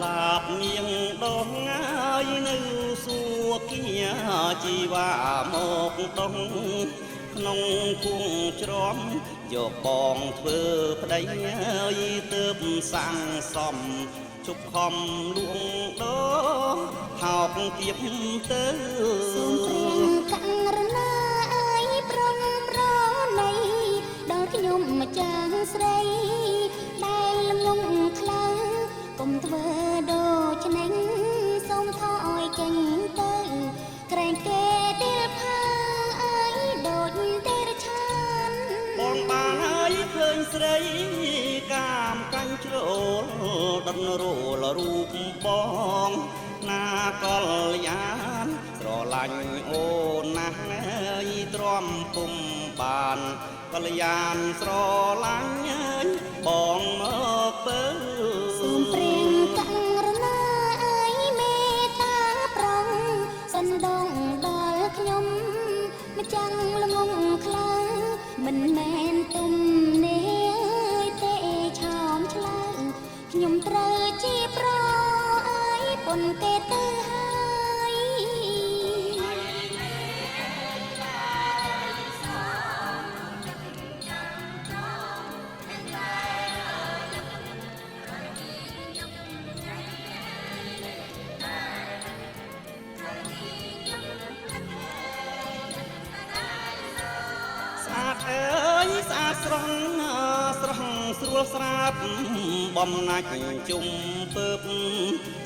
លាបញៀងដងហើយនៅសួគ៌ជីវ៉ាមកដងក្នុងគួងច្រំយកបងធ្វើប្តីហើយទើបសាំងសំជប់ខំលួងដោហោកគៀបទៅសូមព្រៀងកាំងរណាអើយប្រងប្រណីដល់ខ្ញុំម្ចាស់ស្រីដែលលងខ្លាំងកុំធ្វើដូចនេះសូមថយចេញទៅក្រែងគេដែលផើអើយដូចទេរឆានបងបានហើយឃើញស្រីកាមកាញ់ជ្រោលដុតរលរូបបងណាកលយានស្រឡាញ់អូនណាស់ហើយទ្រាំពុំបានកលយានស្រឡាញ់បងមកពើសូមព្រៀងកាំងរណាអើយមេត្តាប្រងសណ្ដងដល់ខ្ញុំម្ចាំងល្ងងខ្លាំងមិនមែនទុំនេះទេឆោមឆ្លើយខ្ញុំត្រូវជាប្រអើយពុនគេទៅហើយស្អាតអើយស្អាតស្រស់ស្រស់ស្រួលស្រាប់បំណាច់ជុំពើប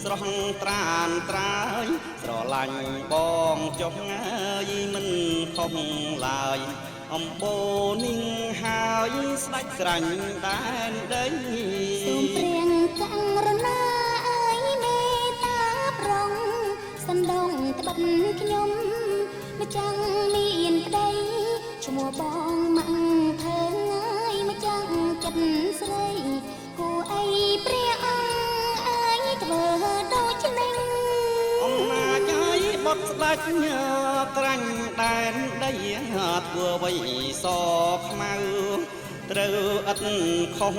ស្រស់ត្រានត្រាយស្រឡាញ់បងចុះអើយមិនខុសឡើយអំបូរនិងហើយស្ដេចក្រាញ់ដែនដីសូមព្រៀងកាំងរណាអើយមេត្តាប្រងសណ្ដងត្បិតខ្ញុំម្ចាំងមានប្តីឈ្មោះបងម៉ាំងភើងអើយម្ចាំងចិត្តស្រីគួរអីព្រះអង្គអើយធ្វើដូចនេះអំណាចឲ្យបុតស្ដេចក្រាញ់ដែនដីធ្វើអ្វីសខ្មៅត្រូវឥតខុស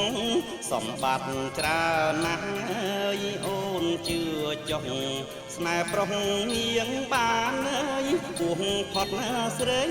សម្បត្តិច្រើនណាស់អើយអូនជឿចុះស្នេហ៍ប្រុសងៀងបានអើយពោះផុតស្រី